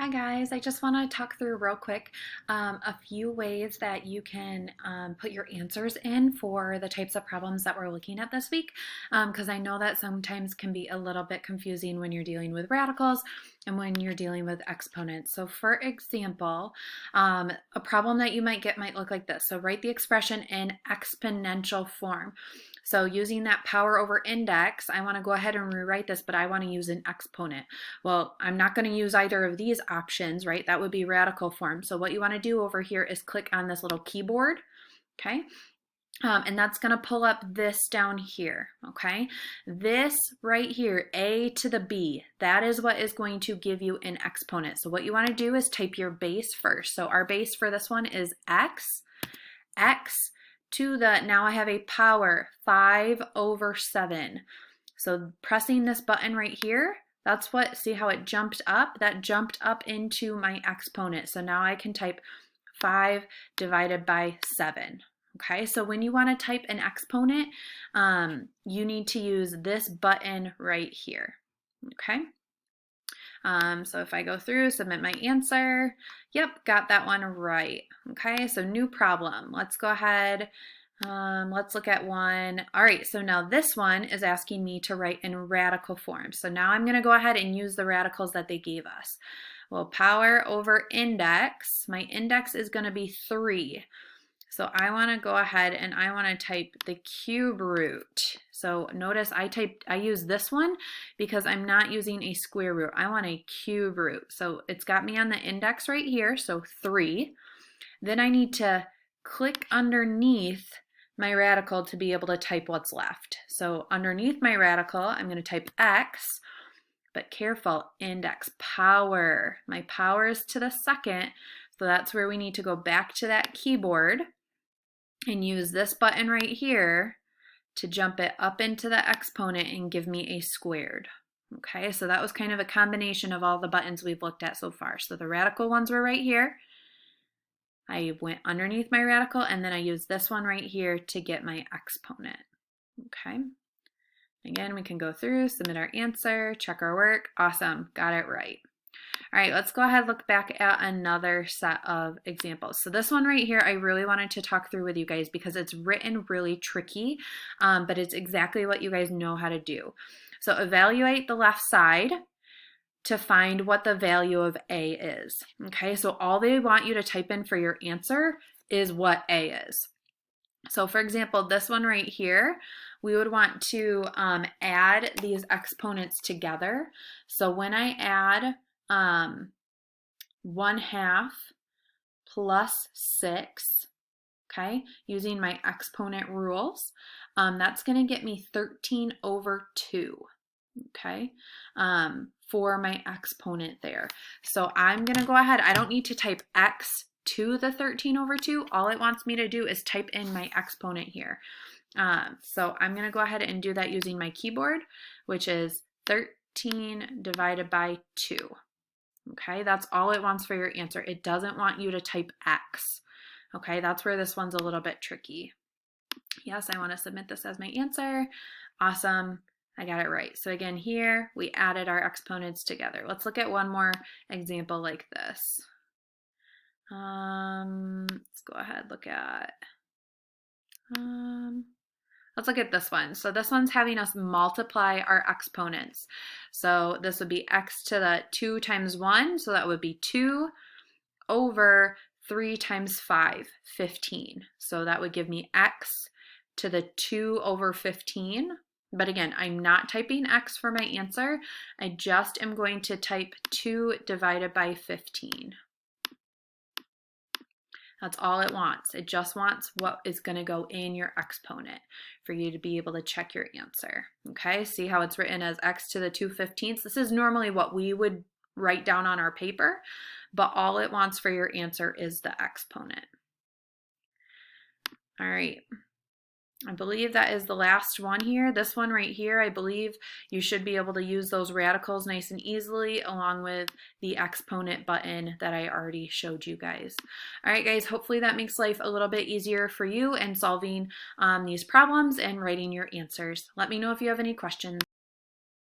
Hi guys, I just want to talk through real quick a few ways that you can put your answers in for the types of problems that we're looking at this week, because I know that sometimes can be a little bit confusing when you're dealing with radicals and when you're dealing with exponents. So for example, a problem that you might get might look like this. So write the expression in exponential form. So using that power over index, I want to go ahead and rewrite this, but I want to use an exponent. Well, I'm not going to use either of these options, right? That would be radical form. So what you want to do over here is click on this little keyboard, okay? And that's going to pull up this down here, okay? This right here, a to the b, that is what is going to give you an exponent. So what you want to do is type your base first. So our base for this one is x to the, now I have a power, 5/7. So pressing this button right here, that's what, see how it jumped up? That jumped up into my exponent. So now I can type 5 divided by 7. Okay, so when you want to type an exponent, you need to use this button right here. Okay. So if I go through, submit my answer, yep, got that one right. Okay, so new problem. Let's go ahead. Let's look at one. All right, so now this one is asking me to write in radical form. So now I'm going to go ahead and use the radicals that they gave us. Well, power over index, my index is going to be 3. So I want to go ahead and I want to type the cube root. So notice I use this one because I'm not using a square root. I want a cube root. So it's got me on the index right here, so 3. Then I need to click underneath my radical to be able to type what's left. So underneath my radical, I'm going to type x, but careful, index power. My power is to the second, so that's where we need to go back to that keyboard and use this button right here to jump it up into the exponent and give me a squared. Okay, so that was kind of a combination of all the buttons we've looked at so far. So the radical ones were right here. I went underneath my radical and then I used this one right here to get my exponent. Okay, again, we can go through, submit our answer, check our work. Awesome, got it right. All right, let's go ahead and look back at another set of examples. So this one right here, I really wanted to talk through with you guys because it's written really tricky, but it's exactly what you guys know how to do. So evaluate the left side to find what the value of A is. Okay, so all they want you to type in for your answer is what A is. So for example, this one right here, we would want to add these exponents together. So when I add 1/2 plus 6, okay, using my exponent rules, that's going to get me 13/2, okay, for my exponent there. So I'm going to go ahead, I don't need to type x to the 13/2. All it wants me to do is type in my exponent here. So I'm going to go ahead and do that using my keyboard, which is 13 divided by 2. Okay, that's all it wants for your answer. It doesn't want you to type x. Okay, that's where this one's a little bit tricky. Yes, I want to submit this as my answer. Awesome, I got it right. So again, here we added our exponents together. Let's look at one more example like this. Let's go ahead, look at, let's look at this one. So this one's having us multiply our exponents. So this would be x to the 2 times 1. So that would be 2 over 3 times 5, 15. So that would give me x to the 2 over 15. But again, I'm not typing x for my answer. I just am going to type 2 divided by 15. That's all it wants. It just wants what is going to go in your exponent for you to be able to check your answer. Okay, see how it's written as x to the 2/15. This is normally what we would write down on our paper, but all it wants for your answer is the exponent. All right. I believe that is the last one here. This one right here, I believe you should be able to use those radicals nice and easily along with the exponent button that I already showed you guys. All right, guys, hopefully that makes life a little bit easier for you in solving these problems and writing your answers. Let me know if you have any questions.